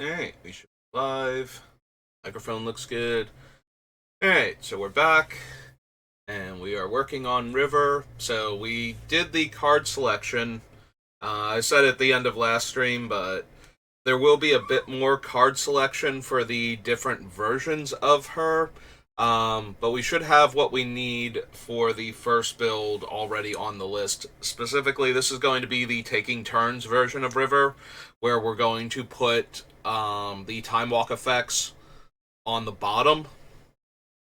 Alright, we should be live. Microphone looks good. Alright, so we're back. And we are working on River. So we did the card selection. I said at the end of last stream, but there will be a bit more card selection for the different versions of her. But we should have what we need for the first build already on the list. Specifically, this is going to be the Taking Turns version of River, where we're going to put the Time Walk effects on the bottom.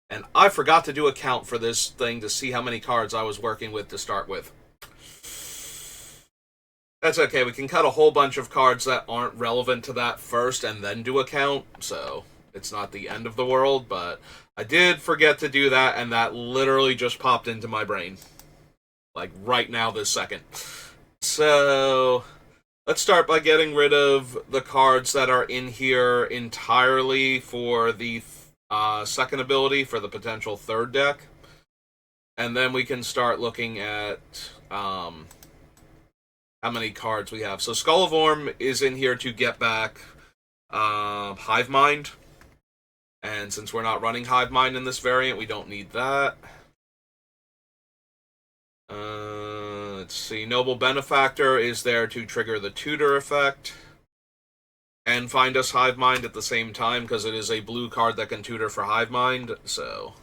And I forgot to do a count for this thing to see how many cards I was working with to start with. That's okay, we can cut a whole bunch of cards that aren't relevant to that first and then do a count, so it's not the end of the world, but I did forget to do that, and that literally just popped into my brain. Like, right now, this second. So, let's start by getting rid of the cards that are in here entirely for the second ability for the potential third deck. And then we can start looking at how many cards we have. So Skull of Orm is in here to get back Hive Mind. And since we're not running Hive Mind in this variant, we don't need that. Let's see. Noble Benefactor is there to trigger the tutor effect. And find us Hive Mind at the same time, because it is a blue card that can tutor for Hive Mind. So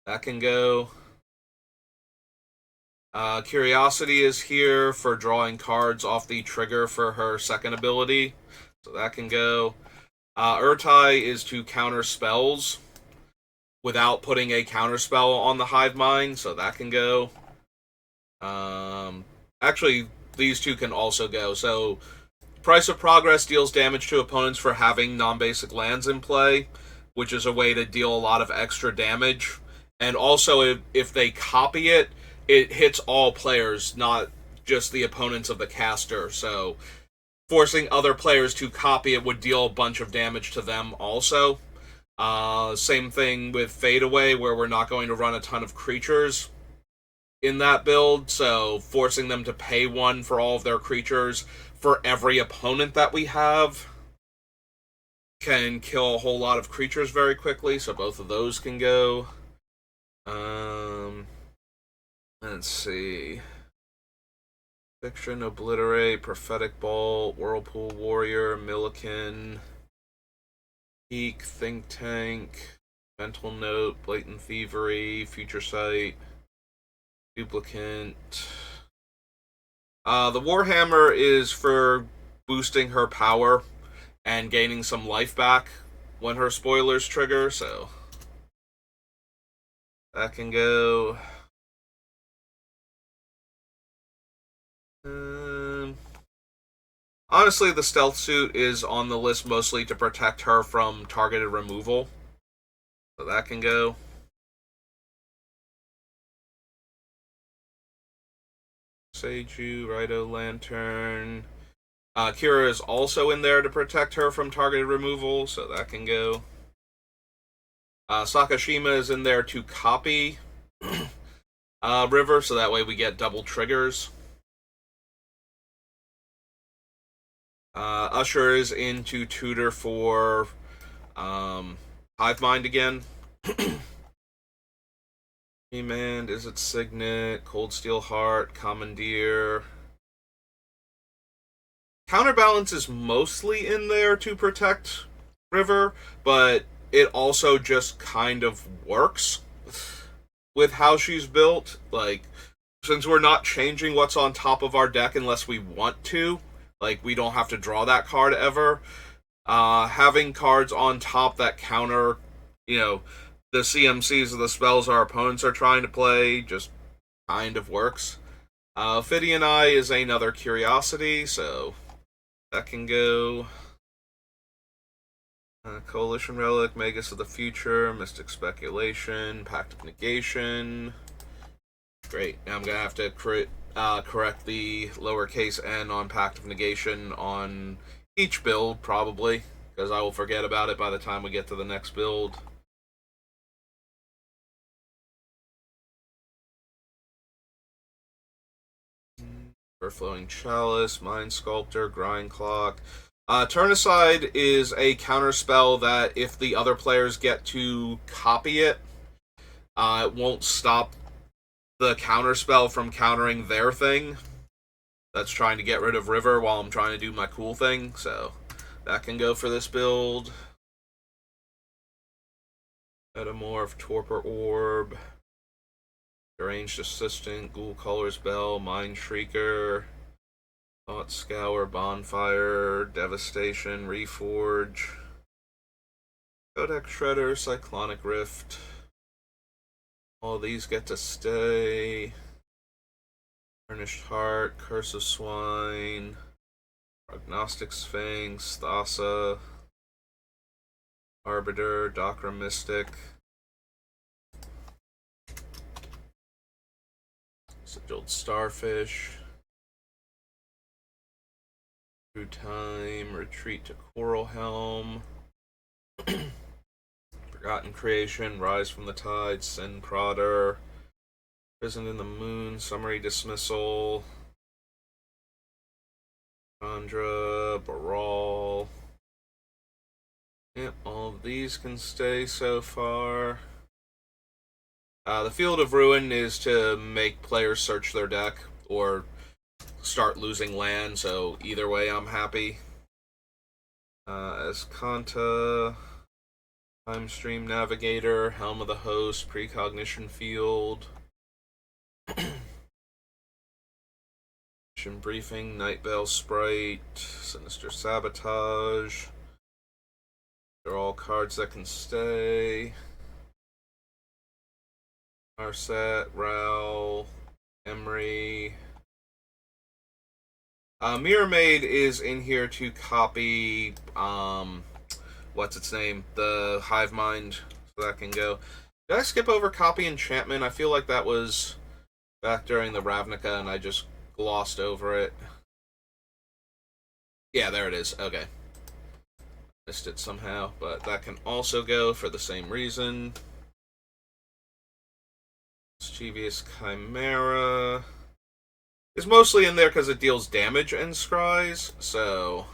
that can go. Curiosity is here for drawing cards off the trigger for her second ability. So that can go. Urtai is to counter spells without putting a counter spell on the Hive Mind. So that can go. Actually, these two can also go. So Price of Progress deals damage to opponents for having non-basic lands in play, which is a way to deal a lot of extra damage. And also, if they copy it, it hits all players, not just the opponents of the caster. So forcing other players to copy it would deal a bunch of damage to them also. Same thing with Fade Away, where we're not going to run a ton of creatures in that build, so forcing them to pay one for all of their creatures for every opponent that we have can kill a whole lot of creatures very quickly, so both of those can go. Let's see. Fiction, Obliterate, Prophetic Bolt, Whirlpool Warrior, Milliken, Peak, Think Tank, Mental Note, Blatant Thievery, Future Sight, Duplicant. The Warhammer is for boosting her power and gaining some life back when her spoilers trigger, so that can go. Honestly, the Stealth Suit is on the list mostly to protect her from targeted removal, so that can go. Seiju, Rito Lantern. Kira is also in there to protect her from targeted removal, so that can go. Sakashima is in there to copy River, so that way we get double triggers. Usher is in to tutor for Hive Mind again. Command, is it Signet, Cold Steel Heart, Commandeer. Counterbalance is mostly in there to protect River, but it also just kind of works with how she's built. Like, since we're not changing what's on top of our deck unless we want to, like, we don't have to draw that card ever. Having cards on top that counter, the CMCs of the spells our opponents are trying to play just kind of works. Ophidian Eye is another Curiosity, so that can go. Coalition Relic, Magus of the Future, Mystic Speculation, Pact of Negation. Great. Now I'm going to have to correct the lowercase n on Pact of Negation on each build, probably, because I will forget about it by the time we get to the next build. Flowing Chalice, Mind Sculptor, Grind Clock. Turnicide is a counterspell that if the other players get to copy it, it won't stop the counterspell from countering their thing. That's trying to get rid of River while I'm trying to do my cool thing, so that can go for this build. Metamorph, Torpor Orb, Deranged Assistant, Ghoul Caller's Bell, Mind Shrieker, Thought Scour, Bonfire, Devastation, Reforge, Codex Shredder, Cyclonic Rift. All these get to stay. Burnished Heart, Curse of Swine, Prognostic Sphinx, Thassa, Arbiter, Dakra Mystic, Sigilled Starfish, Through Time, Retreat to Coral Helm, Forgotten Creation, Rise from the Tide, Sin Prodder, Prison in the Moon, Summary Dismissal, Chandra, Baral. Yep, all of these can stay so far. The Field of Ruin is to make players search their deck or start losing land, so either way I'm happy. As Kanta, Time Stream Navigator, Helm of the Host, Precognition Field, Mission Briefing, Nightveil Sprite, Sinister Sabotage. They're all cards that can stay. Arset, Ral, Emery. Mirror Maid is in here to copy, what's its name? The Hive Mind, so that can go. Did I skip over Copy Enchantment? I feel like that was back during the Ravnica and I just glossed over it. Yeah, there it is. Okay. Missed it somehow, but that can also go for the same reason. Mischievous Chimera is mostly in there because it deals damage and scries, so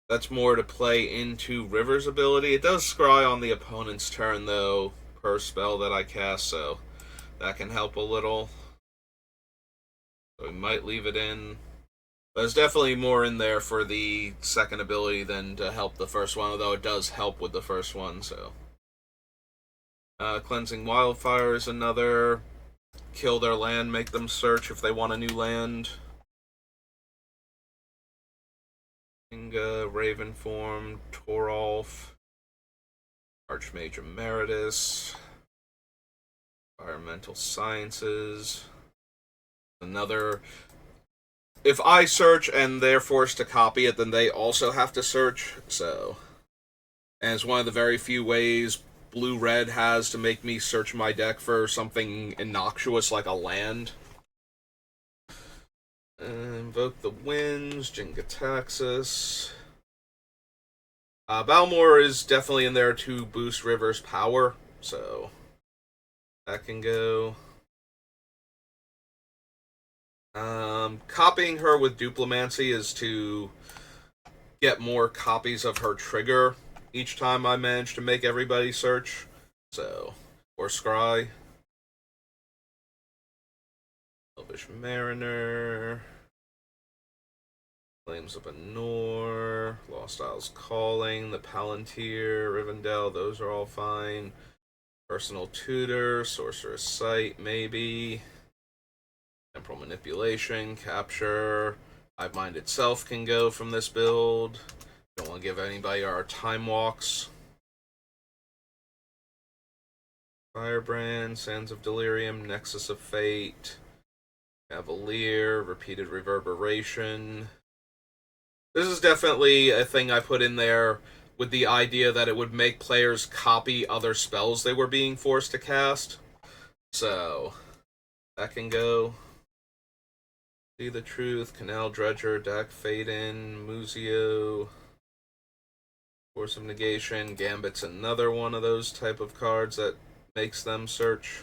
that's more to play into River's ability. It does scry on the opponent's turn, though, per spell that I cast, so that can help a little. So we might leave it in. But there's definitely more in there for the second ability than to help the first one, although it does help with the first one, so. Cleansing Wildfire is another. Kill their land, make them search if they want a new land. Inga, Ravenform, Toralf, Archmage Emeritus, Environmental Sciences. Another. If I search and they're forced to copy it, then they also have to search, so. And it's one of the very few ways Blue-Red has to make me search my deck for something innocuous like a land. Invoke the Winds, Jin-Gitaxias. Balmor is definitely in there to boost River's power, so that can go. Copying her with Duplimancy is to get more copies of her trigger each time I manage to make everybody search, so, or scry. Elvish Mariner, Flames of Anor, Lost Isles Calling, the Palantir, Rivendell, those are all fine. Personal Tutor, Sorcerer's Sight, maybe. Temporal Manipulation, Capture. Hive Mind itself can go from this build. Don't want to give anybody our Time Walks. Firebrand, Sands of Delirium, Nexus of Fate, Cavalier, Repeated Reverberation. This is definitely a thing I put in there with the idea that it would make players copy other spells they were being forced to cast. So, that can go. See the Truth, Canal Dredger, Dak Faden, Muzio, Force of Negation. Gambit's another one of those type of cards that makes them search.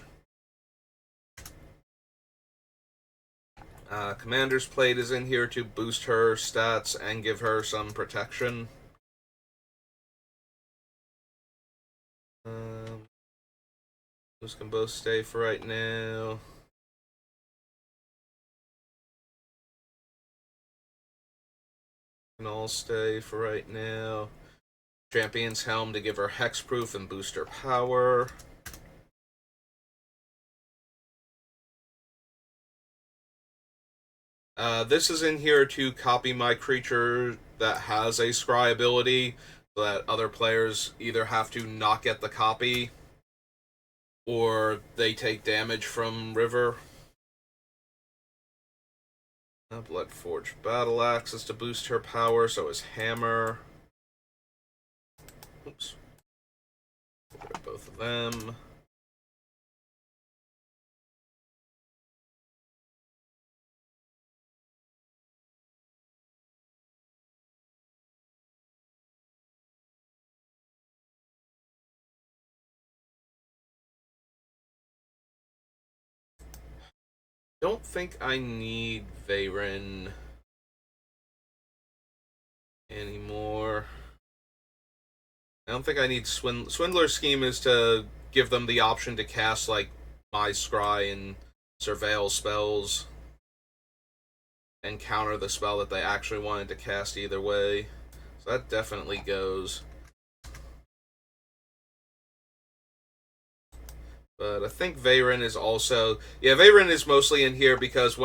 Commander's Plate is in here to boost her stats and give her some protection. Those can both stay for right now. Can all stay for right now. Champion's Helm to give her hexproof and boost her power. This is in here to copy my creature that has a scry ability, so that other players either have to not get the copy or they take damage from River. Bloodforged Battle Axe is to boost her power, so is Hammer. Oops. Get rid of both of them. Don't think I need Veyrin anymore. I don't think I need Swindler's Scheme is to give them the option to cast, like, My Scry and Surveil spells and counter the spell that they actually wanted to cast either way. So that definitely goes. But I think Veyrin is also... Yeah, Veyrin is mostly in here because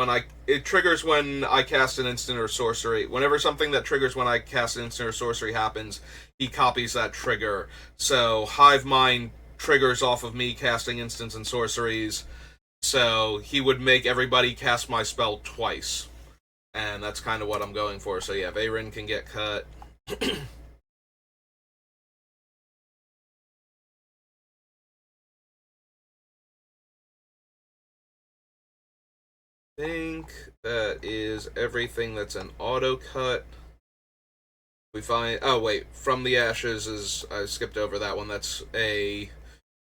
it triggers when I cast an instant or sorcery. Whenever something that triggers when I cast an instant or sorcery happens, he copies that trigger. So Hive Mind triggers off of me casting instants and sorceries. So he would make everybody cast my spell twice. And that's kind of what I'm going for. So yeah, Veyrin can get cut. I think that is everything that's an auto cut. We find... Oh, wait. From the Ashes is... I skipped over that one. That's a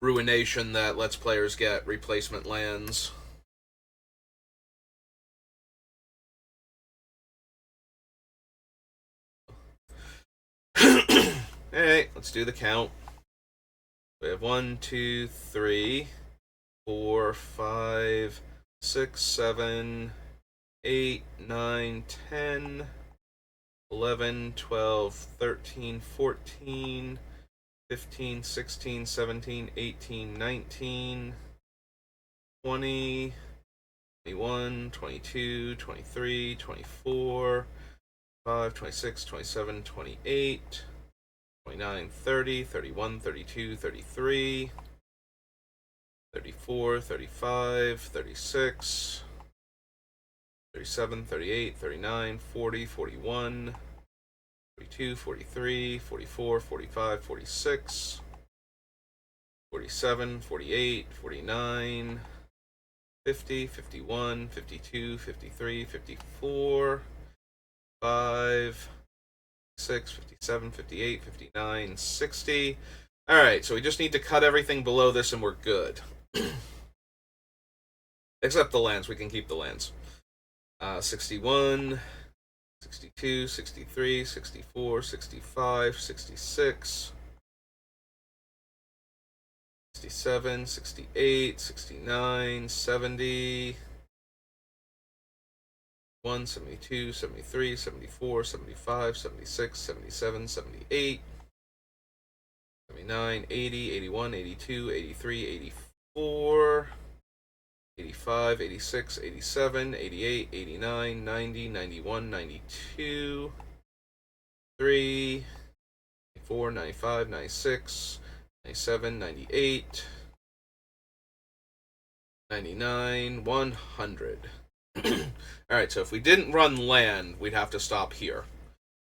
ruination that lets players get replacement lands. Alright, let's do the count. We have 1, 2, 3, 4, 5, 6, 7, 8, 9, 10, 11, 12, 13, 14, 15, 16, 17, 18, 19, 20, 21, 22, 23, 24, 25, 26, 27, 28, 29, 30, 31, 32, 33, 34, 35, 36, 37, 38, 39, 40, 41, 42, 43, 44, 45, 46, 47, 48, 49, 50, 51, 52, 53, 54, 5, 56, 57, 58, 59, 60. Alright, so we just need to cut everything below this and we're good. Except the lands, we can keep the lands. 61, 62, 63, 64, 65, 66, 67, 68, 69, 70, 71, 72, 73, 74, 75, 76, 77, 78, 79, 80, 81, 82, 83, 84, 85, 86, 87, 88, 89, 90, 91, 92, 3, 94, 95, 96, 97, 98, 99, 100. Alright, so if we didn't run land, we'd have to stop here.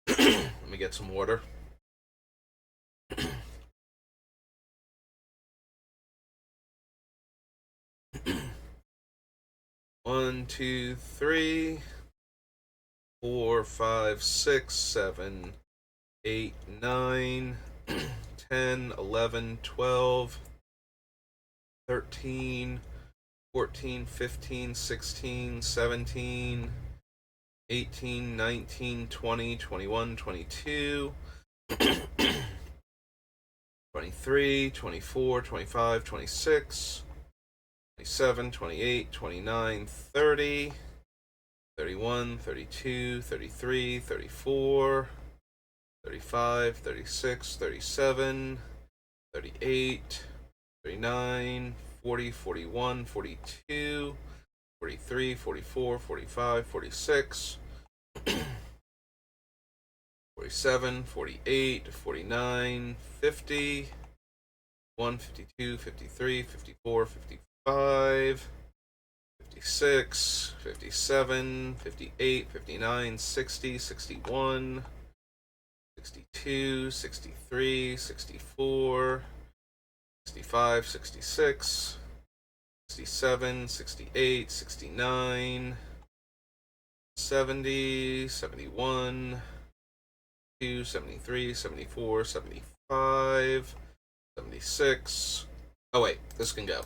Let me get some water. 1, 2, 3, 4, 5, 6, 7, 8, 9, 10, 11, 12, 13, 14, 15, 16, 17, 18, 19, 20, 21, 22, 23, 24, 25, 26, 27, 28, 29, 30, 31, 32, 33, 34, 35, 36, 37, 38, 39, 40, 41, 42, 43, 44, 45, 46, 47, 48, 49, 50, 51, 52, 53, 54, 55, 56, 57, 58, 59, 60, 61, 62, 63, 64, 65, 66, 67, 68, 69, 70, 71, 73, 74, 75, 76. Oh wait, this can go.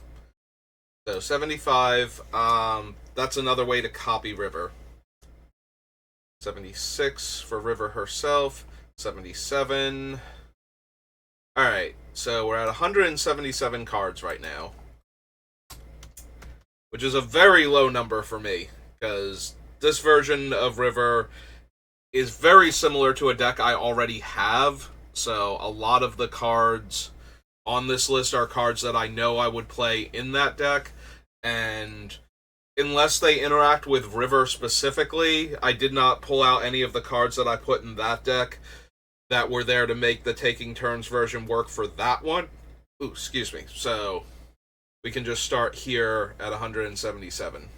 So 75, that's another way to copy River. 76 for River herself. 77. Alright, so we're at 177 cards right now. Which is a very low number for me, because this version of River is very similar to a deck I already have. So a lot of the cards on this list are cards that I know I would play in that deck, and unless they interact with River specifically, I did not pull out any of the cards that I put in that deck that were there to make the Taking Turns version work for that one. Ooh, excuse me. So we can just start here at 177.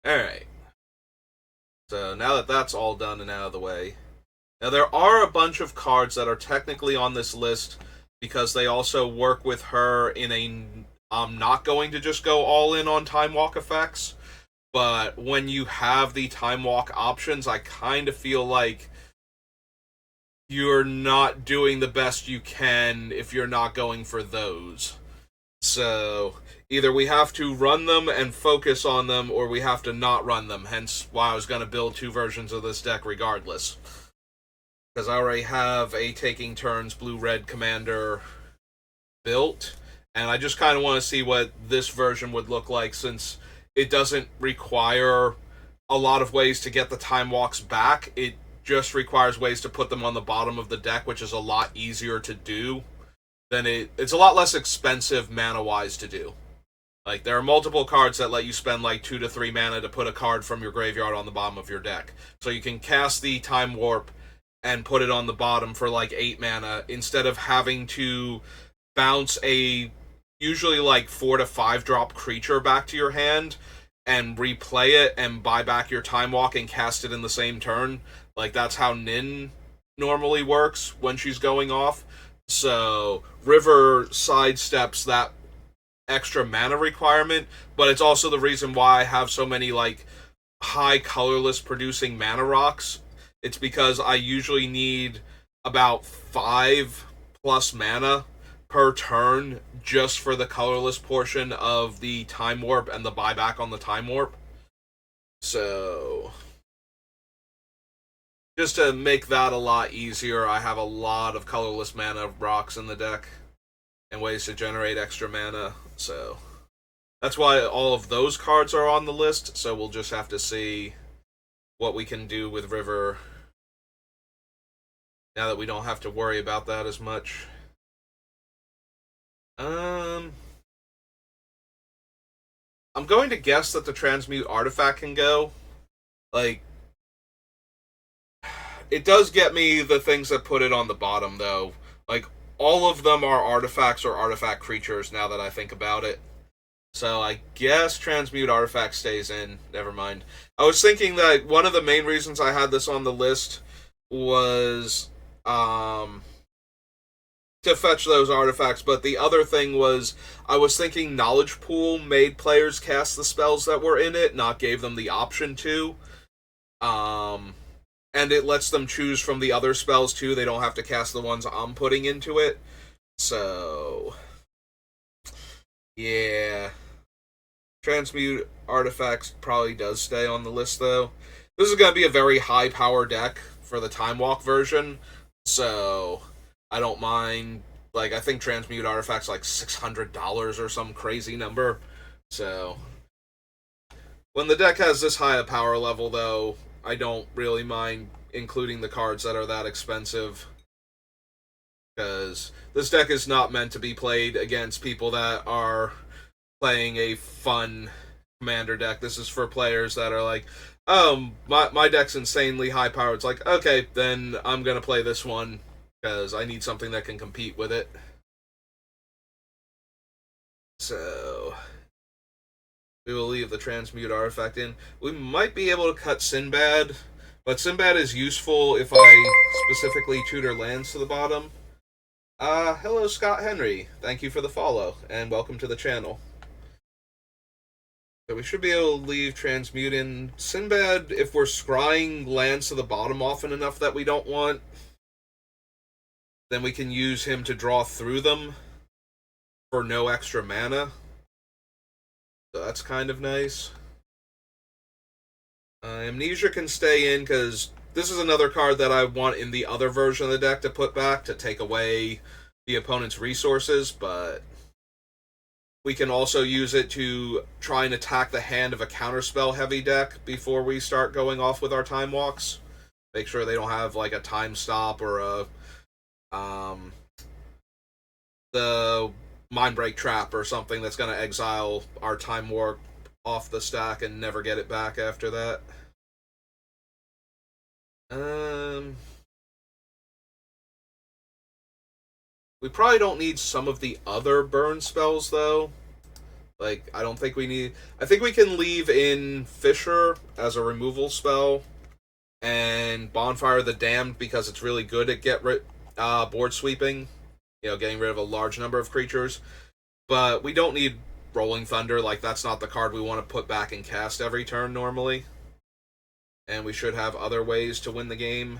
Alright. So now that that's all done and out of the way, now there are a bunch of cards that are technically on this list because they also work with her in a I'm not going to just go all in on Time Walk effects, but when you have the Time Walk options, I kind of feel like you're not doing the best you can if you're not going for those. So either we have to run them and focus on them, or we have to not run them, hence why I was going to build two versions of this deck regardless. Because I already have a Taking Turns Blue-Red Commander built, and I just kind of want to see what this version would look like, since it doesn't require a lot of ways to get the Time Walks back. It just requires ways to put them on the bottom of the deck, which is a lot easier to do. Then it's a lot less expensive mana-wise to do. Like, there are multiple cards that let you spend like 2 to 3 mana to put a card from your graveyard on the bottom of your deck. So you can cast the Time Warp and put it on the bottom for like 8 mana, instead of having to bounce a usually like 4 to 5 drop creature back to your hand and replay it and buy back your Time Walk and cast it in the same turn. Like, that's how Nin normally works when she's going off. So River sidesteps that extra mana requirement, but it's also the reason why I have so many like high colorless producing mana rocks. It's because I usually need about 5 plus mana per turn just for the colorless portion of the Time Warp and the buyback on the Time Warp. So just to make that a lot easier, I have a lot of colorless mana rocks in the deck and ways to generate extra mana. So that's why all of those cards are on the list. So we'll just have to see what we can do with River now that we don't have to worry about that as much. I'm going to guess that the Transmute Artifact can go. Like, it does get me the things that put it on the bottom, though. Like, all of them are artifacts or artifact creatures, now that I think about it. So I guess Transmute Artifact stays in. Never mind. I was thinking that one of the main reasons I had this on the list was to fetch those artifacts, but the other thing was I was thinking Knowledge Pool made players cast the spells that were in it, not gave them the option to. And it lets them choose from the other spells too. They don't have to cast the ones I'm putting into it. So Yeah. Transmute Artifacts probably does stay on the list, though. This is going to be a very high power deck for the Time Walk version, so I don't mind. Like, I think Transmute Artifacts like $600 or some crazy number. So, when the deck has this high a power level, though, I don't really mind including the cards that are that expensive. Because this deck is not meant to be played against people that are playing a fun commander deck. This is for players that are like, oh, my deck's insanely high powered. It's like, okay, then I'm going to play this one because I need something that can compete with it. So, we will leave the Transmute Artifact in. We might be able to cut Sinbad, but Sinbad is useful if I specifically tutor lands to the bottom. Hello, Scott Henry. Thank you for the follow, and welcome to the channel. So we should be able to leave Transmute in. Sinbad, if we're scrying lands to the bottom often enough that we don't want, then we can use him to draw through them for no extra mana. So that's kind of nice. Amnesia can stay in because this is another card that I want in the other version of the deck to put back to take away the opponent's resources, but we can also use it to try and attack the hand of a counterspell heavy deck before we start going off with our time walks. Make sure they don't have like a time stop or a the Mindbreak Trap or something that's going to exile our time warp off the stack and never get it back after that. We probably don't need some of the other burn spells, though. Like, I don't think we need... I think we can leave in Fissure as a removal spell, and Bonfire of the Damned because it's really good at board sweeping, getting rid of a large number of creatures. But we don't need Rolling Thunder. Like, that's not the card we want to put back and cast every turn normally. And we should have other ways to win the game.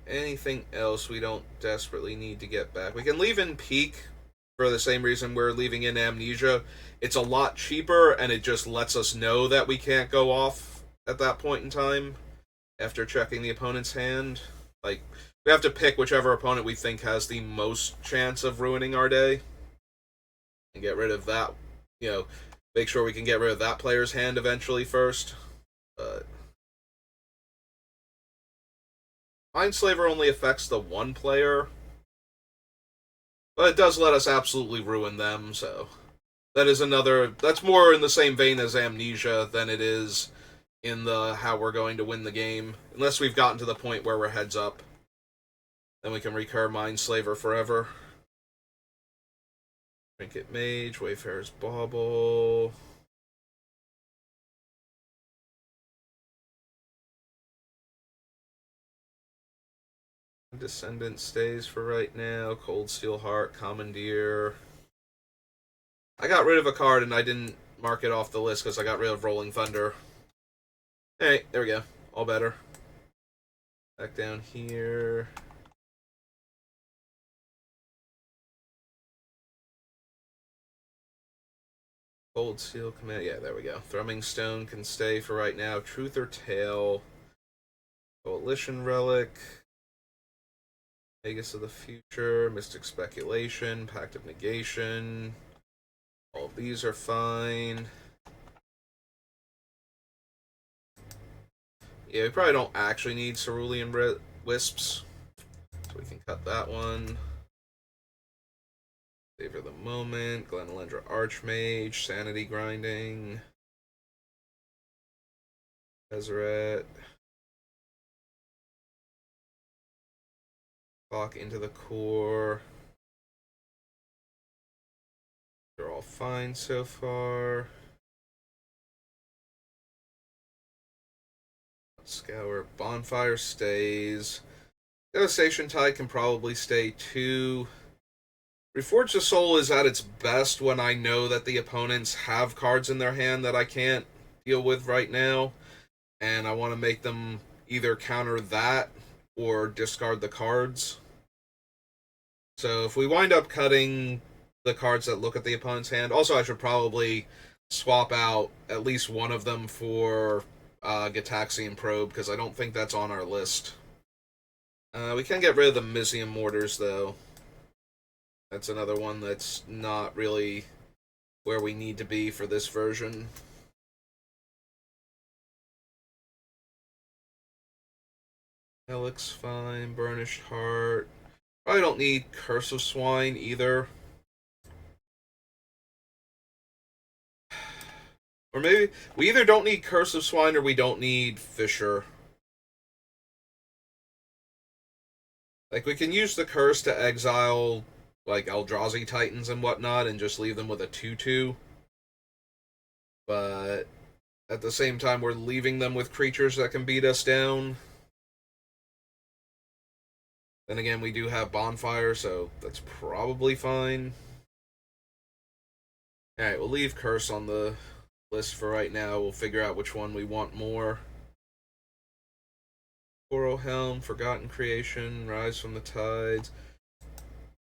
Anything else we don't desperately need to get back? We can leave in Peak for the same reason we're leaving in Amnesia. It's a lot cheaper, and it just lets us know that we can't go off at that point in time after checking the opponent's hand. Like, we have to pick whichever opponent we think has the most chance of ruining our day and get rid of that. Make sure we can get rid of that player's hand eventually first. But Mindslaver only affects the one player, but it does let us absolutely ruin them, so that is another... That's more in the same vein as Amnesia than it is in the how we're going to win the game. Unless we've gotten to the point where we're heads up. Then we can recur Mindslaver forever. Trinket Mage, Wayfarer's Bauble... Descendant stays for right now. Cold Steel Heart, Commandeer. I got rid of a card and I didn't mark it off the list because I got rid of Rolling Thunder. Hey, there we go. All better. Back down here. Cold Steel Command. Yeah, there we go. Thrumming Stone can stay for right now. Truth or Tale. Coalition Relic. Vegas of the Future, Mystic Speculation, Pact of Negation. All of these are fine. Yeah, we probably don't actually need Cerulean Wisps, so we can cut that one. Savor the Moment, Glenalendra Archmage, Sanity Grinding, Tezzeret. Clock into the core. They're all fine so far. Scour. Bonfire stays. Devastation Tide can probably stay too. Reforge the Soul is at its best when I know that the opponents have cards in their hand that I can't deal with right now. and I want to make them either counter that or discard the cards. So if we wind up cutting the cards that look at the opponent's hand, also I should probably swap out at least one of them for Gitaxian Probe, because I don't think that's on our list. We can get rid of the Mizzium Mortars, though. That's another one that's not really where we need to be for this version. Helix, fine. Burnished Heart. Probably don't need Curse of Swine either. Or maybe we either don't need Curse of Swine or we don't need Fissure. Like, we can use the Curse to exile, like, Eldrazi Titans and whatnot and just leave them with a 2-2. But at the same time, we're leaving them with creatures that can beat us down. Then again, we do have Bonfire, so that's probably fine. Alright, we'll leave Curse on the list for right now. We'll figure out which one we want more. Coral Helm, Forgotten Creation, Rise from the Tides.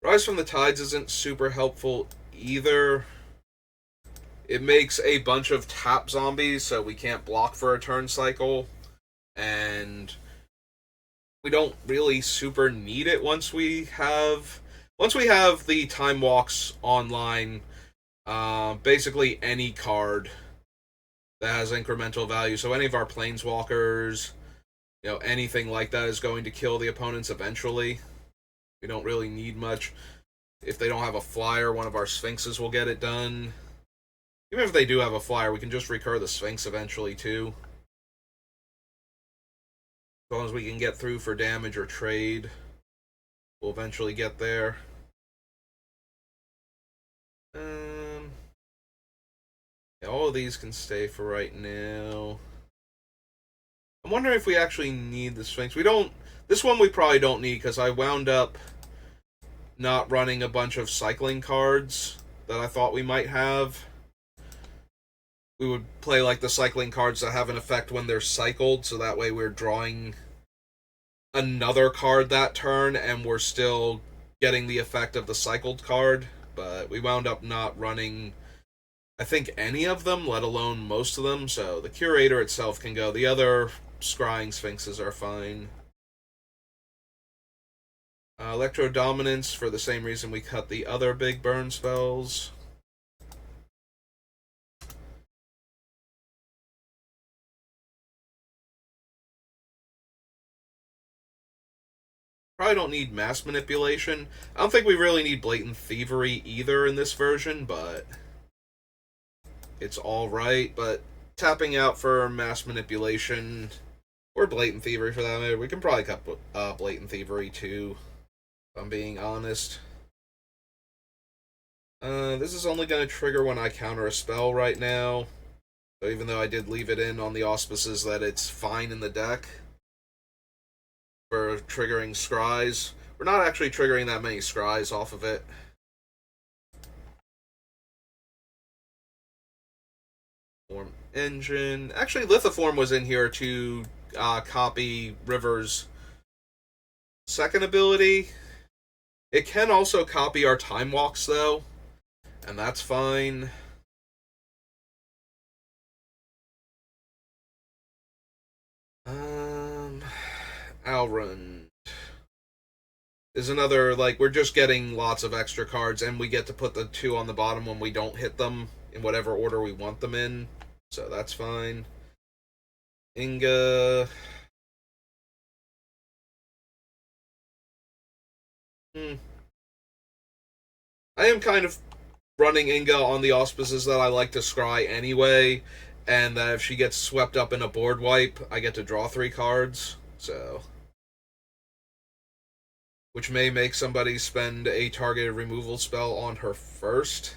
Rise from the Tides isn't super helpful either. It makes a bunch of tap zombies, so we can't block for a turn cycle. And we don't really super need it once we have the Time Walks online. Basically any card that has incremental value. So any of our Planeswalkers, anything like that is going to kill the opponents eventually. We don't really need much. If they don't have a flyer, one of our Sphinxes will get it done. Even if they do have a flyer, we can just recur the Sphinx eventually too. As long as we can get through for damage or trade, we'll eventually get there. Yeah, all of these can stay for right now. I'm wondering if we actually need the Sphinx. We don't. This one we probably don't need, because I wound up not running a bunch of cycling cards that I thought we might have. We would play like the cycling cards that have an effect when they're cycled, so that way we're drawing another card that turn and we're still getting the effect of the cycled card. But we wound up not running, I think, any of them, let alone most of them, so the Curator itself can go. The other Scrying Sphinxes are fine. Electro Dominance, for the same reason we cut the other big burn spells. Probably don't need Mass Manipulation. I don't think we really need Blatant Thievery either in this version, but it's alright. But tapping out for Mass Manipulation, or Blatant Thievery for that matter, we can probably cut Blatant Thievery too, if I'm being honest. This is only going to trigger when I counter a spell right now. So even though I did leave it in on the auspices that it's fine in the deck for triggering Scries, we're not actually triggering that many Scries off of it. Form Engine. Actually, Lithoform was in here to copy River's second ability. It can also copy our Time Walks, though, and that's fine. Alrund is another, like, we're just getting lots of extra cards, and we get to put the 2 on the bottom when we don't hit them in whatever order we want them in, so that's fine. Inga. I am kind of running Inga on the auspices that I like to scry anyway, and that if she gets swept up in a board wipe, I get to draw 3 cards, so, which may make somebody spend a targeted removal spell on her first.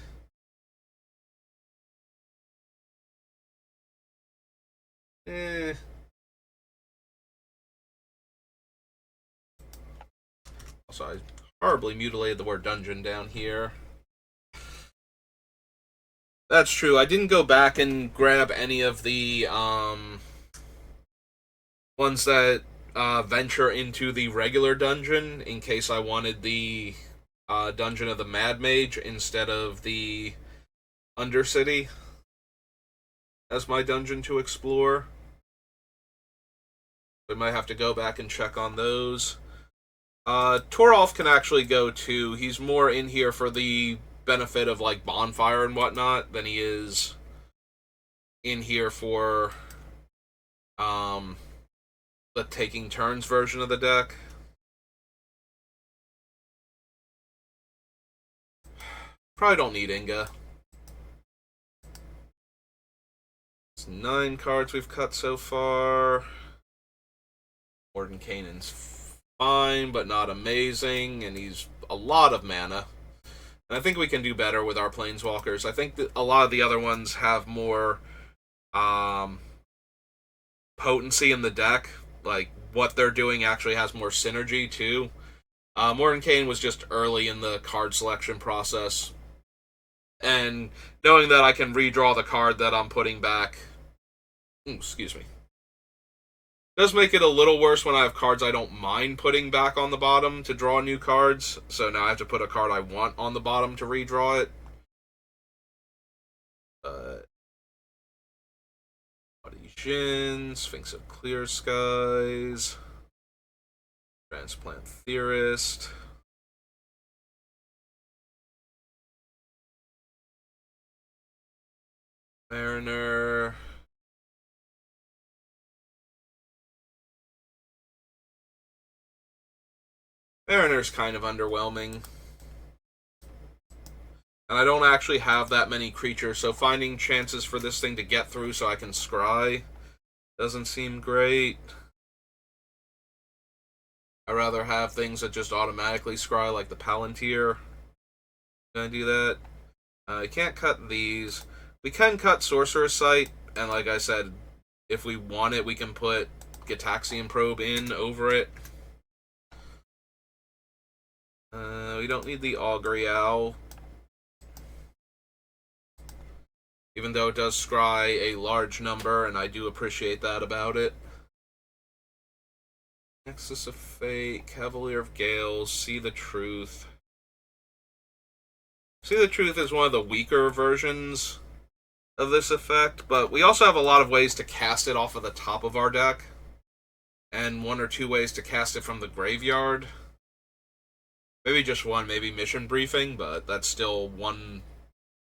Also, I horribly mutilated the word dungeon down here. That's true. I didn't go back and grab any of the Ones that venture into the regular dungeon in case I wanted the Dungeon of the Mad Mage instead of the Undercity as my dungeon to explore. We might have to go back and check on those. Torolf can actually go too. He's more in here for the benefit of like bonfire and whatnot than he is in here for the taking turns version of the deck. Probably don't need Inga. It's 9 cards we've cut so far. Mordenkainen's fine, but not amazing, and he's a lot of mana. And I think we can do better with our Planeswalkers. I think that a lot of the other ones have more potency in the deck. Like, what they're doing actually has more synergy, too. Mordenkainen was just early in the card selection process. And knowing that I can redraw the card that I'm putting back... excuse me. Does make it a little worse when I have cards I don't mind putting back on the bottom to draw new cards. So now I have to put a card I want on the bottom to redraw it. Jin, Sphinx of Clear Skies, Transplant Theorist, Mariner, Mariner's kind of underwhelming. And I don't actually have that many creatures, so finding chances for this thing to get through so I can scry doesn't seem great. I'd rather have things that just automatically scry, like the Palantir. Gonna do that. I can't cut these. We can cut Sorcerer's Sight, and like I said, if we want it, we can put Gitaxian Probe in over it. We don't need the Augury Owl. Even though it does scry a large number, and I do appreciate that about it. Nexus of Fate, Cavalier of Gales, See the Truth. See the Truth is one of the weaker versions of this effect, but we also have a lot of ways to cast it off of the top of our deck, and 1 or 2 ways to cast it from the graveyard. Maybe just one, maybe Mission Briefing, but that's still one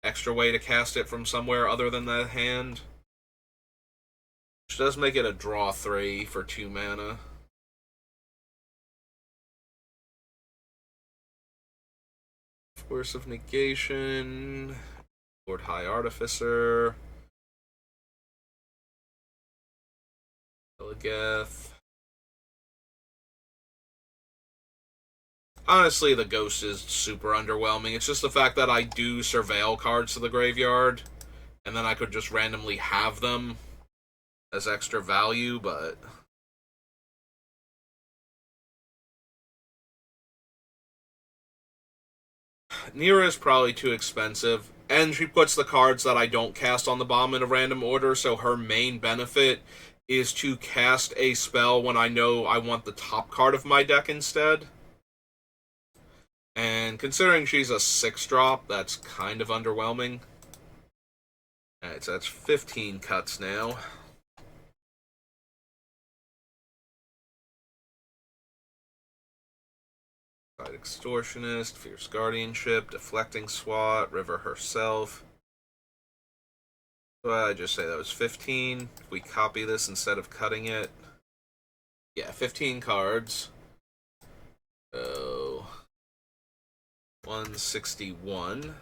extra way to cast it from somewhere other than the hand. Which does make it a draw 3 for 2 mana. Force of Negation, Lord High Artificer, Eligeth. Honestly, the Ghost is super underwhelming. It's just the fact that I do surveil cards to the graveyard, and then I could just randomly have them as extra value, but... Nira is probably too expensive, and she puts the cards that I don't cast on the bottom in a random order, so her main benefit is to cast a spell when I know I want the top card of my deck instead. And considering she's a 6-drop, that's kind of underwhelming. Alright, so that's 15 cuts now. Extortionist, Fierce Guardianship, Deflecting Swat, River herself. Well, I just say that was 15. If we copy this instead of cutting it. Yeah, 15 cards. So 161.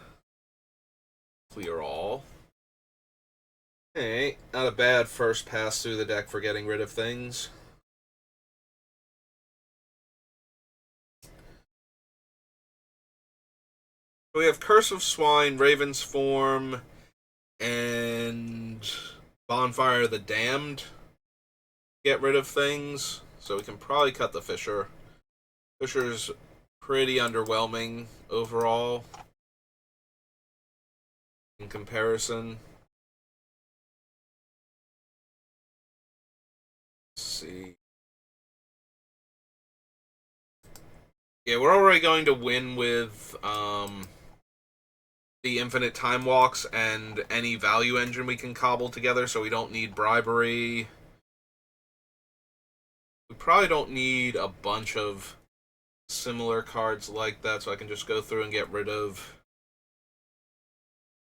Clear all. Hey, not a bad first pass through the deck for getting rid of things. We have Curse of Swine, Raven's Form, and Bonfire of the Damned. Get rid of things, so we can probably cut the Fisher. Fisher's pretty underwhelming overall in comparison. Let's see. Yeah, we're already going to win with the infinite time walks and any value engine we can cobble together, so we don't need bribery. We probably don't need a bunch of similar cards like that, so I can just go through and get rid of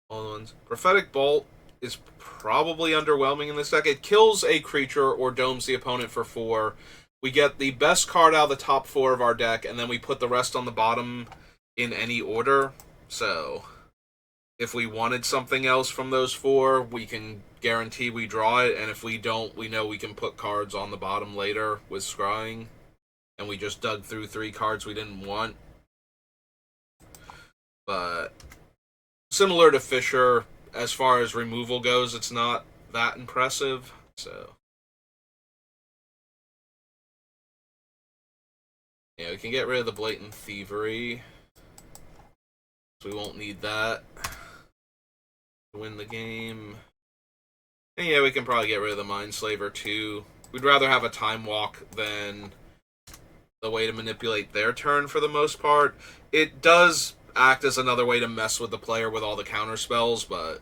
all the ones. Prophetic Bolt is probably underwhelming in this deck. It kills a creature or domes the opponent for 4. We get the best card out of the top 4 of our deck, and then we put the rest on the bottom in any order. So, if we wanted something else from those 4, we can guarantee we draw it, and if we don't, we know we can put cards on the bottom later with scrying. And we just dug through 3 cards we didn't want. But similar to Fisher, as far as removal goes, it's not that impressive. So, yeah, we can get rid of the Blatant Thievery. So we won't need that to win the game. And yeah, we can probably get rid of the Mindslaver too. We'd rather have a Time Walk than the way to manipulate their turn for the most part. It does act as another way to mess with the player with all the counter spells, but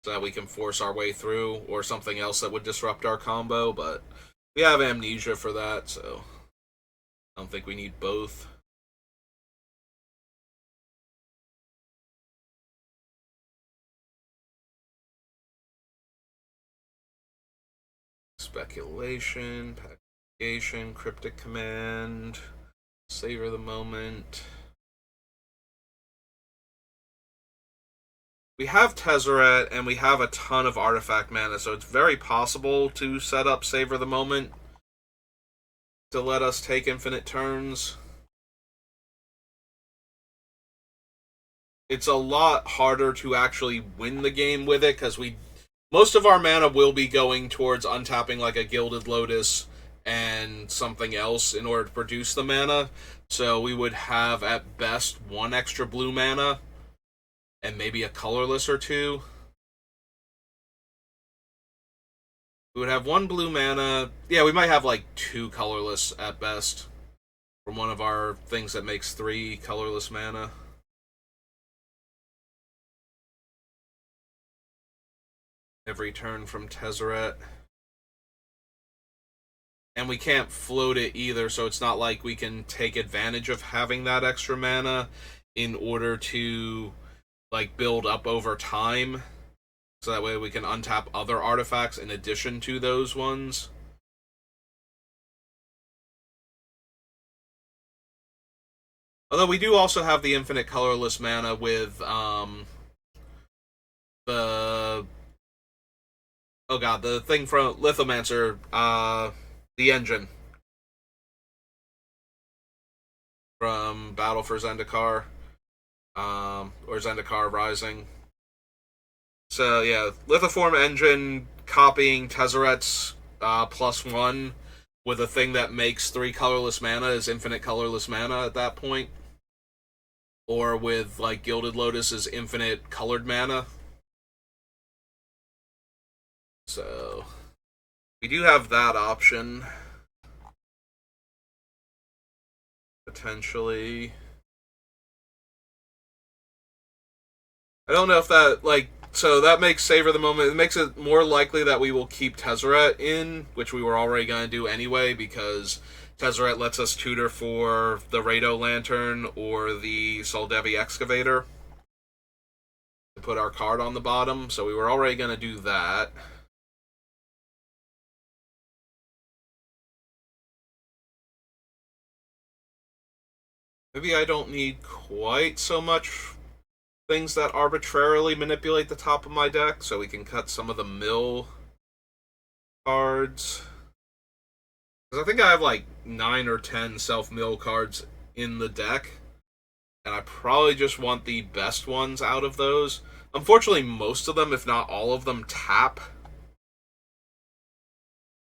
so that we can force our way through, or something else that would disrupt our combo, but we have Amnesia for that, so I don't think we need both. Speculation, Pacification, Cryptic Command, Savor the Moment. We have Tezzeret, and we have a ton of artifact mana, so it's very possible to set up Savor the Moment to let us take infinite turns. It's a lot harder to actually win the game with it, because most of our mana will be going towards untapping like a Gilded Lotus and something else in order to produce the mana. So we would have at best 1 extra blue mana and maybe a colorless or 2. We would have 1 blue mana. Yeah, we might have like 2 colorless at best from one of our things that makes 3 colorless mana. Every turn from Tezzeret. And we can't float it either, so it's not like we can take advantage of having that extra mana in order to like build up over time, so that way we can untap other artifacts in addition to those ones. Although we do also have the infinite colorless mana with the the thing from Lithomancer, the engine from Battle for Zendikar, or Zendikar Rising. So yeah, Lithoform engine copying Tezzeret's +1 with a thing that makes 3 colorless mana is infinite colorless mana at that point. Or with like Gilded Lotus is infinite colored mana. So we do have that option. Potentially. I don't know if that so that makes Savor the Moment. It makes it more likely that we will keep Tezzeret in, which we were already going to do anyway, because Tezzeret lets us tutor for the Rado Lantern or the Soldevi Excavator to put our card on the bottom, so we were already going to do that. Maybe I don't need quite so much things that arbitrarily manipulate the top of my deck, so we can cut some of the mill cards. Because I think I have like 9 or 10 self-mill cards in the deck, and I probably just want the best ones out of those. Unfortunately, most of them, if not all of them, tap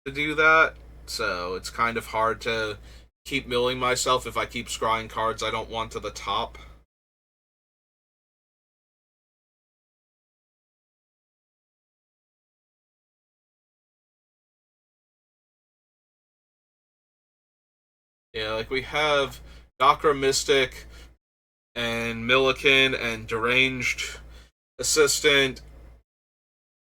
to do that, so it's kind of hard to keep milling myself if I keep scrying cards I don't want to the top. Yeah, like we have Dakra Mystic and Milliken and Deranged Assistant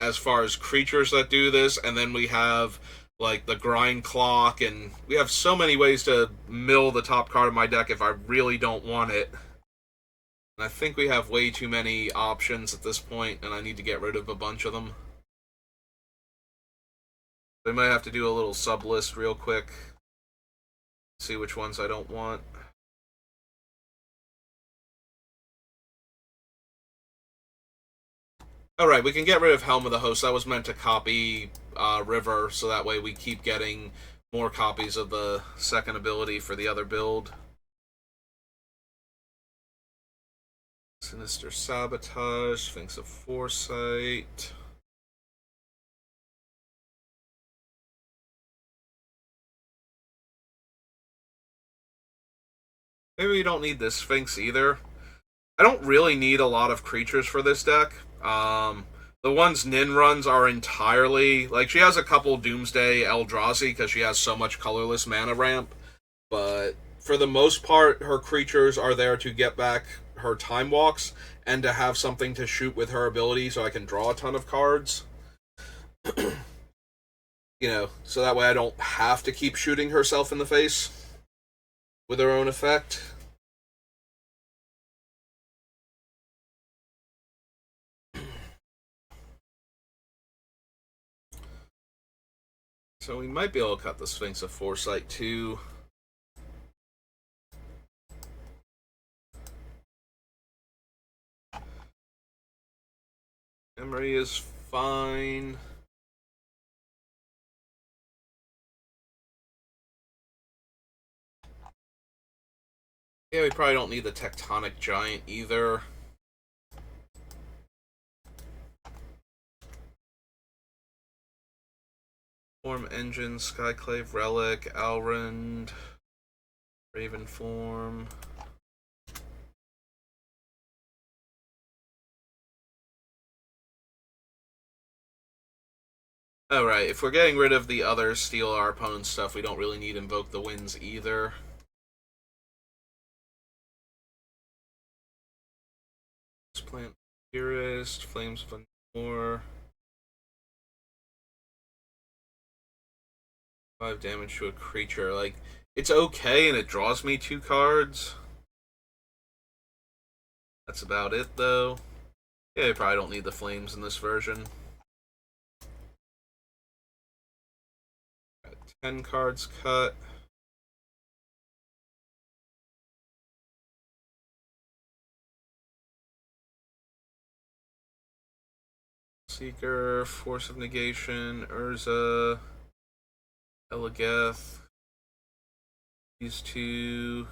as far as creatures that do this, and then we have like the Grind Clock, and we have so many ways to mill the top card of my deck if I really don't want it. And I think we have way too many options at this point, and I need to get rid of a bunch of them. So I might have to do a little sub list real quick. See which ones I don't want. Alright, we can get rid of Helm of the Host. That was meant to copy River, so that way we keep getting more copies of the second ability for the other build. Sinister Sabotage, Sphinx of Foresight. Maybe we don't need this Sphinx either. I don't really need a lot of creatures for this deck. The ones Nin runs are entirely... Like, she has a couple Doomsday Eldrazi because she has so much colorless mana ramp. But for the most part, her creatures are there to get back her Time Walks and to have something to shoot with her ability so I can draw a ton of cards. You know, so that way I don't have to keep shooting herself in the face with her own effect. So we might be able to cut the Sphinx of Foresight too. Memory is fine. Yeah, we probably don't need the Tectonic Giant either. Form Engine, Skyclave Relic, Alrund, Raven Form. Alright, if we're getting rid of the other Steal Our Opponent's stuff, we don't really need Invoke the Winds either. Plant Purist, Flames of Anor. 5 damage to a creature. Like, it's okay and it draws me 2 cards. That's about it, though. Yeah, you probably don't need the flames in this version. Got 10 cards cut. Seeker, Force of Negation, Urza, Elegeth. These two.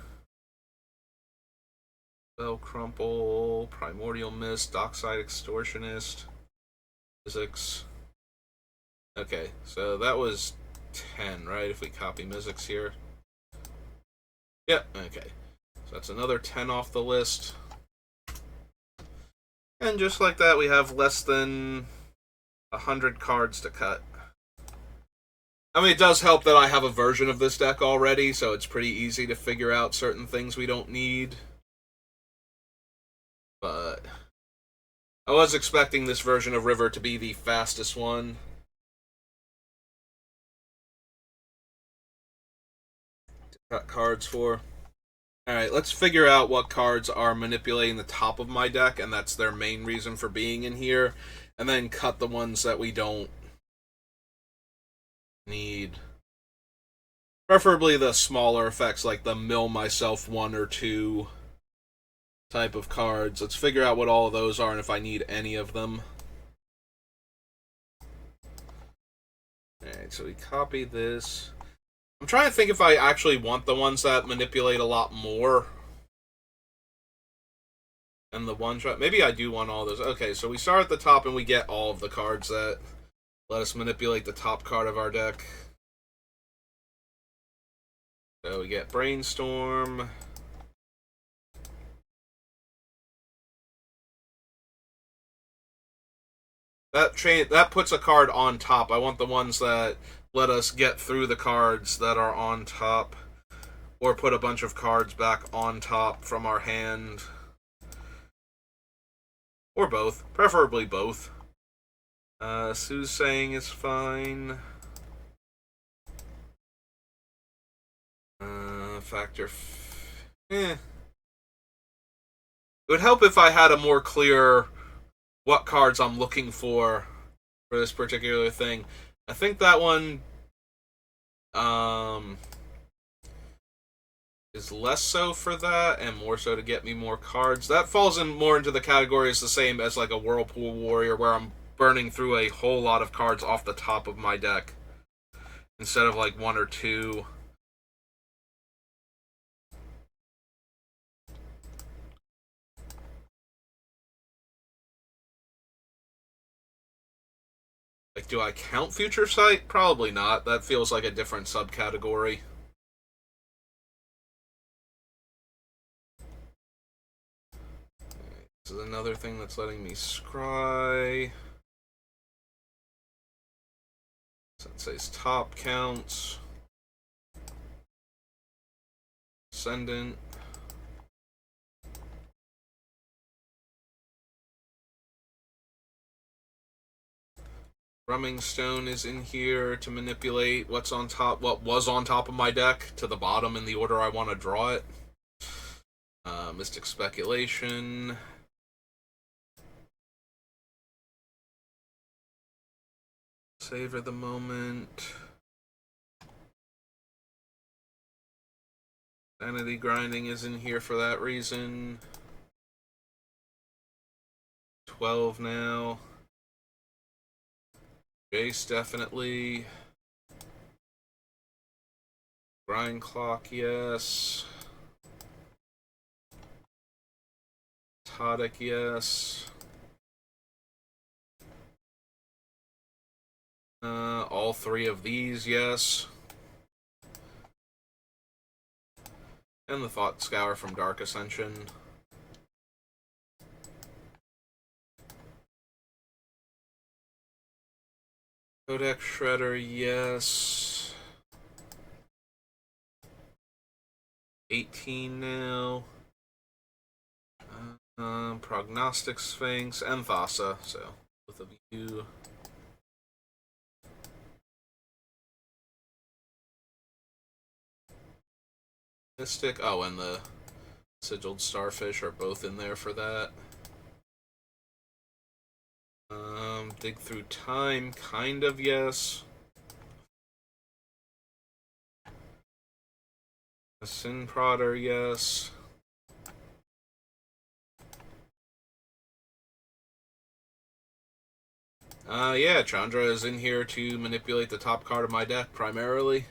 Spell Crumple, Primordial Mist, Dockside Extortionist, Mizzix. Okay, so that was 10, right? If we copy Mizzix here. Yep, okay. So that's another 10 off the list. And just like that, we have less than 100 cards to cut. I mean, it does help that I have a version of this deck already, so it's pretty easy to figure out certain things we don't need. But I was expecting this version of River to be the fastest one. To cut cards for. Alright, let's figure out what cards are manipulating the top of my deck, and that's their main reason for being in here. And then cut the ones that we don't need. Preferably the smaller effects, like the mill myself 1 or 2 type of cards. Let's figure out what all of those are and if I need any of them. Alright, so we copy this. I'm trying to think if I actually want the ones that manipulate a lot more. And the one shot. Maybe I do want all those. Okay, so we start at the top and we get all of the cards that let us manipulate the top card of our deck. So we get Brainstorm. That puts a card on top. I want the ones that let us get through the cards that are on top. or put a bunch of cards back on top from our hand. Or both. Preferably both. Soothsaying is fine. Factor... It would help if I had a more clear what cards I'm looking for this particular thing. I think that one is less so for that and more so to get me more cards. That falls in more into the category as the same as like a Whirlpool Warrior, where I'm burning through a whole lot of cards off the top of my deck instead of like one or two. Like, do I count Future Sight? Probably not. That feels like a different subcategory. This is another thing that's letting me scry. Sensei's top counts. Ascendant. Rumming Stone is in here to manipulate what's on top, what was on top of my deck to the bottom in the order I want to draw it. Mystic Speculation. Savor the moment. Sanity Grinding is in here for that reason. 12 now. Jace, definitely. Grind Clock, yes. Todic, yes. All three of these, yes. And the Thought Scour from Dark Ascension. Codex Shredder, yes. 18 now. Prognostic Sphinx and Thassa, so both of you. Mystic, oh, and the Sigiled Starfish are both in there for that. Dig Through Time, kind of, yes. A Sin Prodder, yes. Yeah, Chandra is in here to manipulate the top card of my deck, primarily.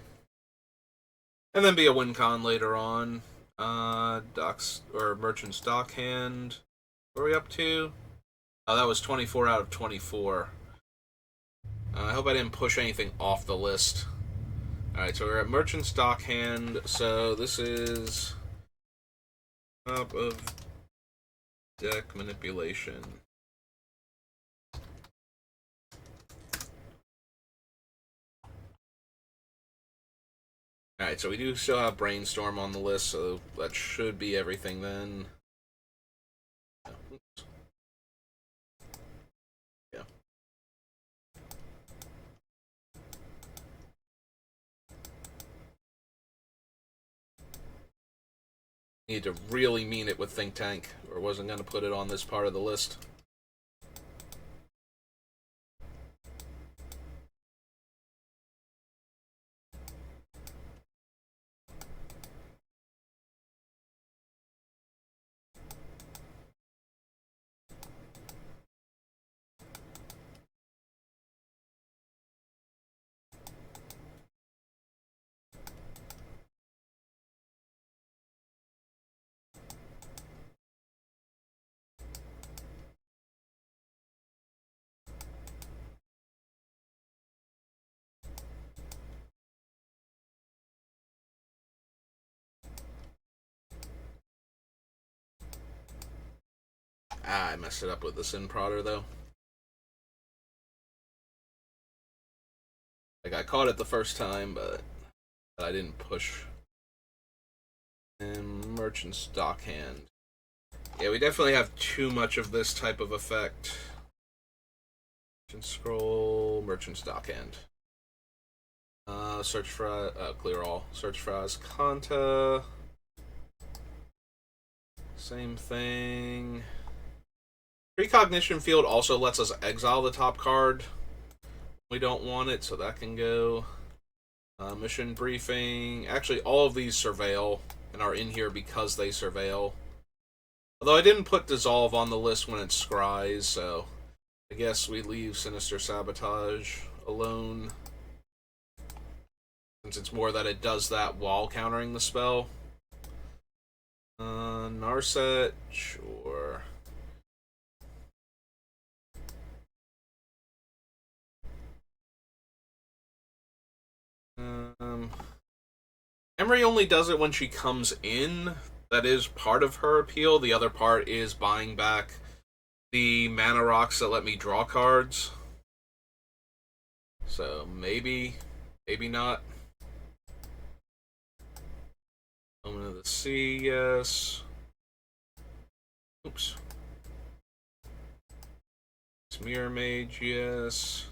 And then be a win con later on. Docks, or Merchant's Dockhand. What are we up to? Oh, that was 24 out of 24. I hope I didn't push anything off the list. Alright, so we're at Merchant's Dockhand. So this is top of deck manipulation. Alright, so we do still have Brainstorm on the list, so that should be everything then. Oops. Yeah. Need to really mean it with Think Tank, or wasn't going to put it on this part of the list. I messed it up with the Sin Prodder, though. Like, I caught it the first time, but I didn't push And Merchant's Dockhand. Yeah, we definitely have too much of this type of effect. Merchant Scroll, Merchant's Dockhand. Search for clear all. Search for Azcanta. Same thing. Precognition Field also lets us exile the top card. We don't want it, so that can go. Mission Briefing. Actually, all of these surveil and are in here because they surveil. Although I didn't put Dissolve on the list when it scries, so I guess we leave Sinister Sabotage alone. Since it's more that it does that while countering the spell. Narset, sure. Emery only does it when she comes in. That is part of her appeal. The other part is buying back the mana rocks that let me draw cards. So maybe, maybe not. Omen of the Sea, yes. Oops. Mirror Mage, yes.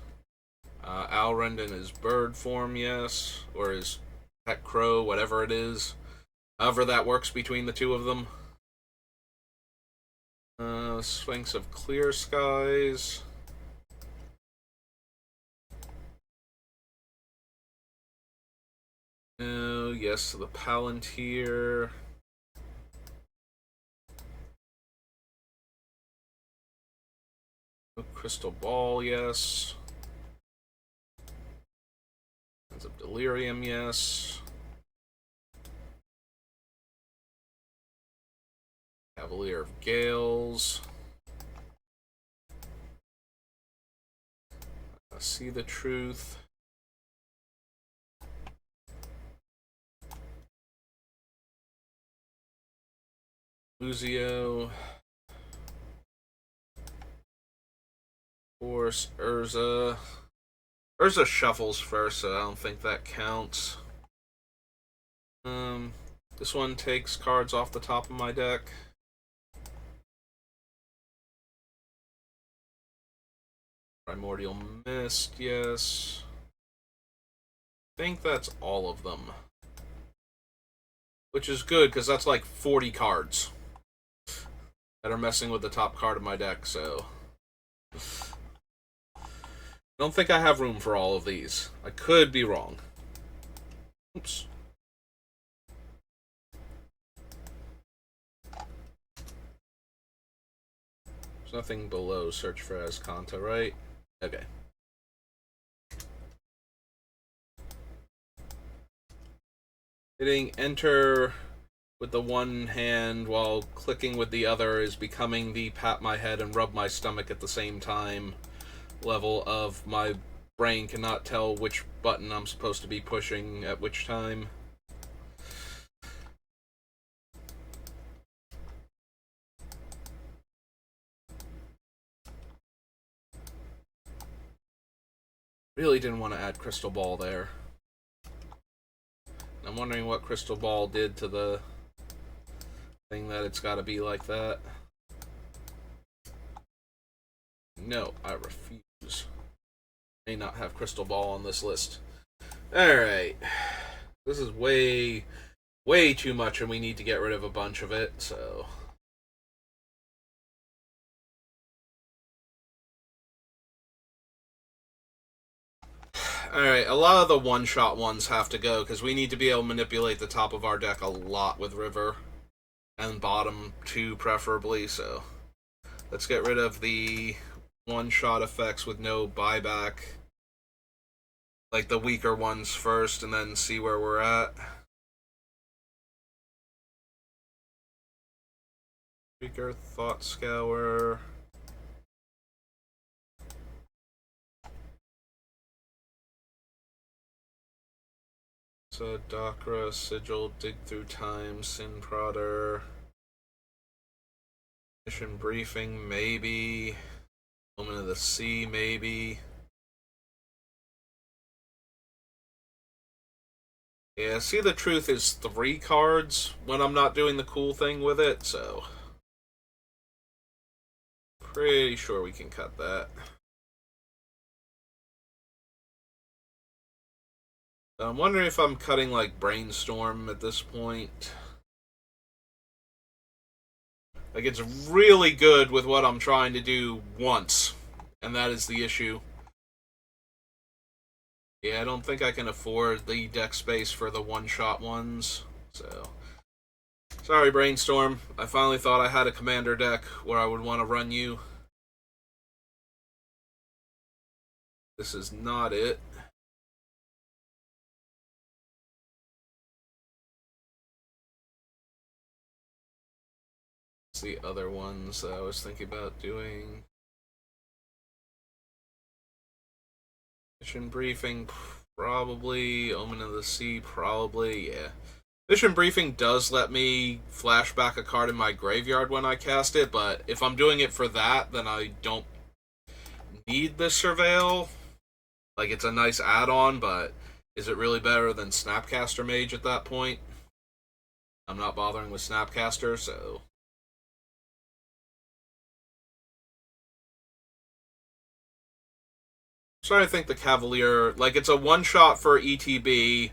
Alrend in his bird form, yes. Or his pet crow, whatever it is. However that works between the two of them. Sphinx of Clear Skies. No, yes to the Palantir. Crystal Ball, yes. Sense of Delirium, yes. Cavalier of Gales. See the Truth. Luzio. Force, Urza. Urza shuffles first, so I don't think that counts. This one takes cards off the top of my deck. Primordial Mist, yes. I think that's all of them. Which is good, because that's like 40 cards that are messing with the top card of my deck, so... I don't think I have room for all of these. I could be wrong. Oops. There's nothing below search for Azcanta, right? Okay. Hitting enter with the one hand while clicking with the other is becoming the pat my head and rub my stomach at the same time level of my brain cannot tell which button I'm supposed to be pushing at which time. Really didn't want to add Crystal Ball there. I'm wondering what Crystal Ball did to the thing that it's got to be like that. No, I refuse. May not have Crystal Ball on this list. Alright. This is way too much and we need to get rid of a bunch of it, so... Alright, a lot of the one-shot ones have to go, because we need to be able to manipulate the top of our deck a lot with River. And bottom two, preferably, so... Let's get rid of the one-shot effects with no buyback. Like the weaker ones first, and then see where we're at. Weaker Thought Scour... So Dakra, Sigil, Dig Through Time, Sin Prodder, Mission Briefing, maybe. Omen of the Sea, maybe. Yeah, See the Truth is 3 cards when I'm not doing the cool thing with it, so pretty sure we can cut that. I'm wondering if I'm cutting like Brainstorm at this point. Like, it's really good with what I'm trying to do once, and that is the issue. Yeah, I don't think I can afford the deck space for the one-shot ones, so... Sorry, Brainstorm. I finally thought I had a commander deck where I would want to run you. This is not it. It's the other ones that I was thinking about doing. Mission Briefing, probably. Omen of the Sea, probably, yeah. Mission Briefing does let me flash back a card in my graveyard when I cast it, but if I'm doing it for that, then I don't need the Surveil. Like, it's a nice add-on, but is it really better than Snapcaster Mage at that point? I'm not bothering with Snapcaster, so... So I think the Cavalier, like, it's a one-shot for ETB,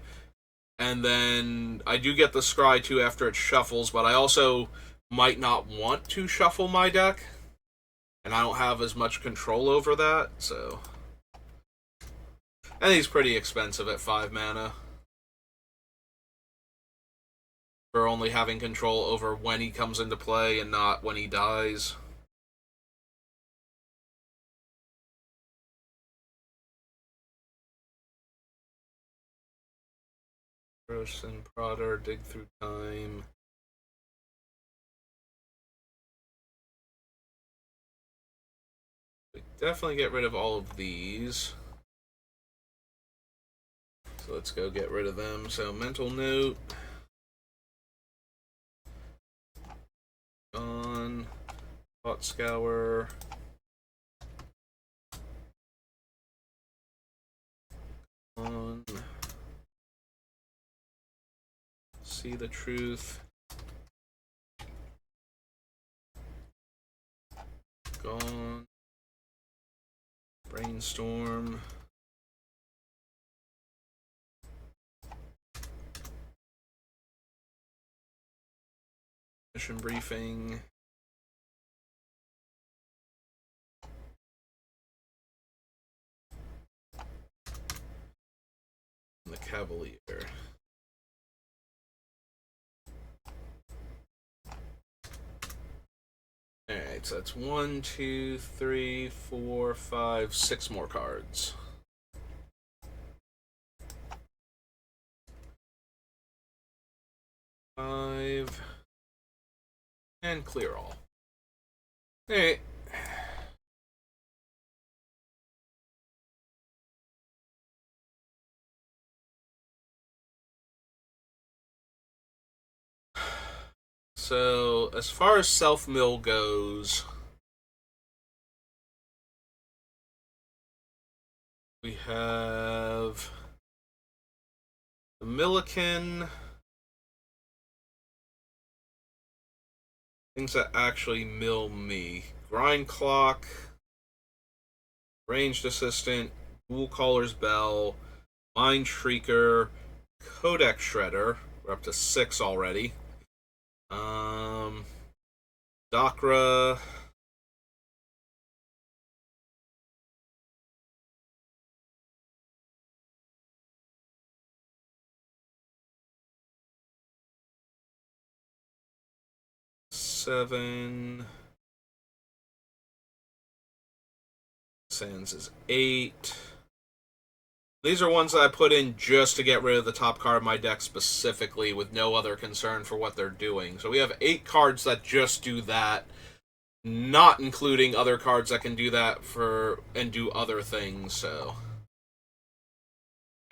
and then I do get the Scry too after it shuffles, but I also might not want to shuffle my deck, and I don't have as much control over that, so... And he's pretty expensive at 5 mana. For only having control over when he comes into play and not when he dies. Frozen Prodder, Dig Through Time. We definitely get rid of all of these. So let's go get rid of them. So Mental Note. Gone. Hot Scour. On. See the Truth. Gone. Brainstorm. Mission Briefing. And the Cavalier. Alright, so that's 1, 2, 3, 4, 5, 6 more cards. Five. And clear all. Alright. So, as far as self-mill goes, we have the Milliken, things that actually mill me. Grind Clock, Ranged Assistant, Ghoul Caller's Bell, Mind Shrieker, Codex Shredder. We're up to 6 already. Dakra. Seven. Sands is 8. These are ones that I put in just to get rid of the top card of my deck specifically, with no other concern for what they're doing. So we have 8 cards that just do that, not including other cards that can do that for and do other things. So,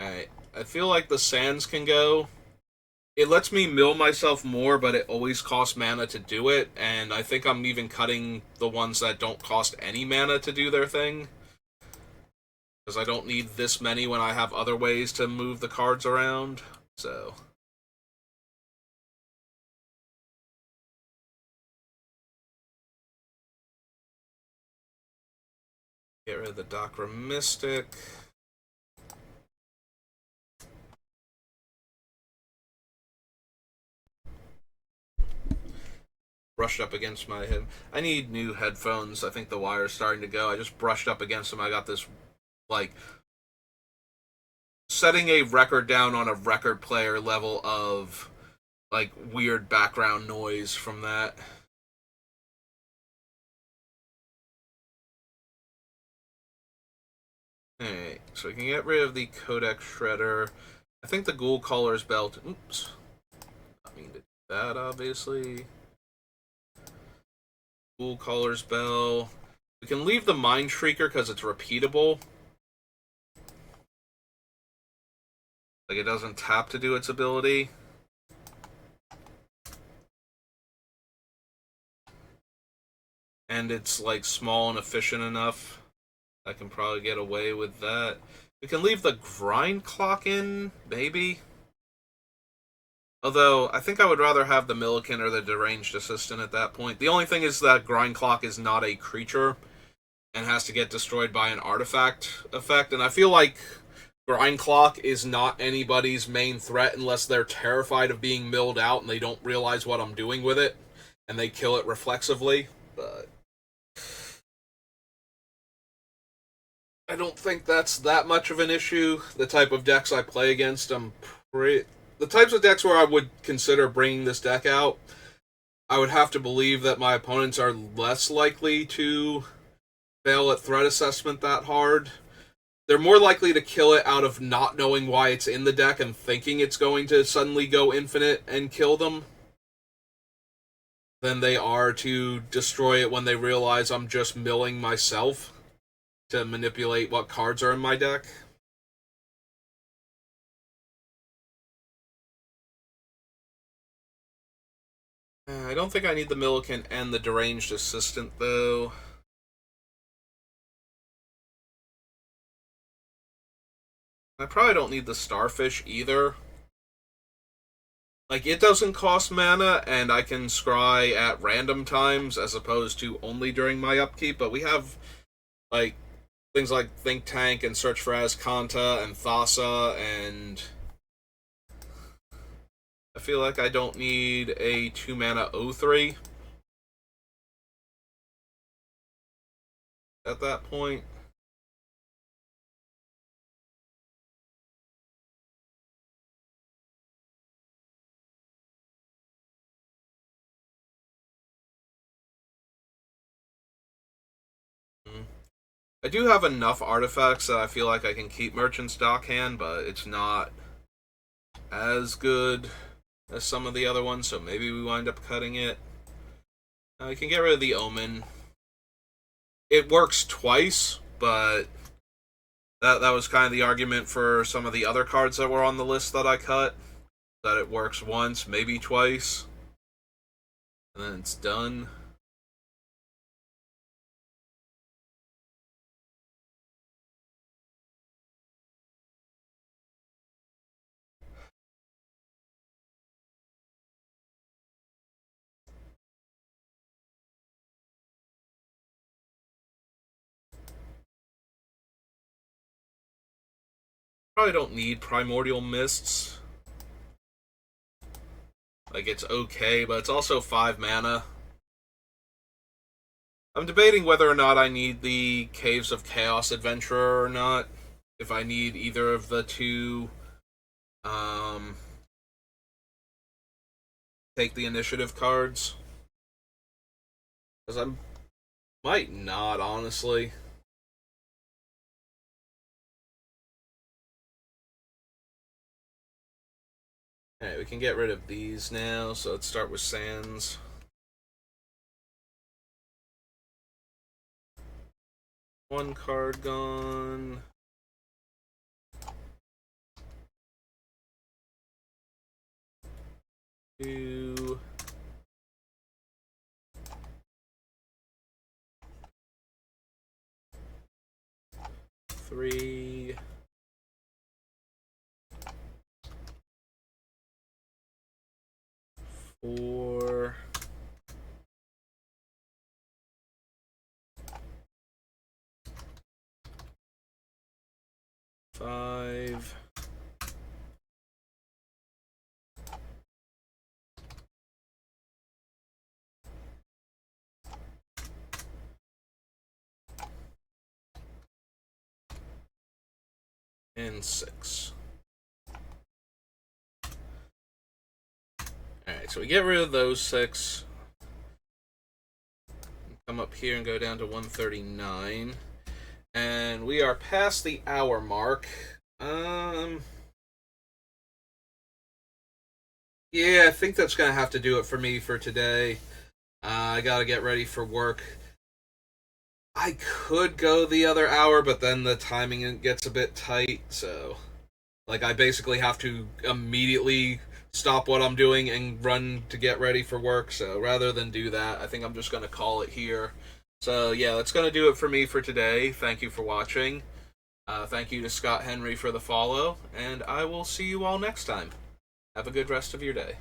alright, I feel like the Sands can go. It lets me mill myself more, but it always costs mana to do it, and I think I'm even cutting the ones that don't cost any mana to do their thing. Because I don't need this many when I have other ways to move the cards around. So get rid of the Dakra Mystic. Brushed up against my head. I need new headphones. I think the wire's starting to go. I just brushed up against them. I got this, like, setting a record down on a record player level of, like, weird background noise from that. Alright, so we can get rid of the Codex Shredder. I think the Ghoul Caller's Belt. Oops. I mean to do that, obviously. Ghoul Caller's Bell. We can leave the Mind Shrieker because it's repeatable. Like, it doesn't tap to do its ability. And it's, like, small and efficient enough. I can probably get away with that. We can leave the Grind Clock in, maybe. Although, I think I would rather have the Milliken or the Deranged Assistant at that point. The only thing is that Grind Clock is not a creature and has to get destroyed by an artifact effect. And I feel like Grind Clock is not anybody's main threat unless they're terrified of being milled out and they don't realize what I'm doing with it. And they kill it reflexively. But I don't think that's that much of an issue. The type of decks I play against, the types of decks where I would consider bringing this deck out, I would have to believe that my opponents are less likely to fail at threat assessment that hard. They're more likely to kill it out of not knowing why it's in the deck and thinking it's going to suddenly go infinite and kill them than they are to destroy it when they realize I'm just milling myself to manipulate what cards are in my deck. I don't think I need the Milliken and the Deranged Assistant, though. I probably don't need the Starfish either. Like, it doesn't cost mana, and I can scry at random times as opposed to only during my upkeep, but we have, like, things like Think Tank and Search for Azcanta and Thassa, and I feel like I don't need a 2-mana O3 at that point. I do have enough artifacts that I feel like I can keep Merchant's Dockhand, but it's not as good as some of the other ones, so maybe we wind up cutting it. I can get rid of the Omen. It works twice, but that was kind of the argument for some of the other cards that were on the list that I cut. That it works once, maybe twice, and then it's done. Probably don't need Primordial Mists. Like, it's okay, but it's also 5 mana. I'm debating whether or not I need the Caves of Chaos Adventurer or not. If I need either of the two, take the initiative cards. Because I might not, honestly. Alright, we can get rid of these now, so let's start with Sands. One card gone. Two. Three. 4, 5, and 6. Alright, so we get rid of those 6. Come up here and go down to 139. And we are past the hour mark. Yeah, I think that's going to have to do it for me for today. I got to get ready for work. I could go the other hour, but then the timing gets a bit tight, so like I basically have to immediately stop what I'm doing and run to get ready for work. So rather than do that, I think I'm just going to call it here. So yeah, that's going to do it for me for today. Thank you for watching. Thank you to Scott Henry for the follow, and I will see you all next time. Have a good rest of your day.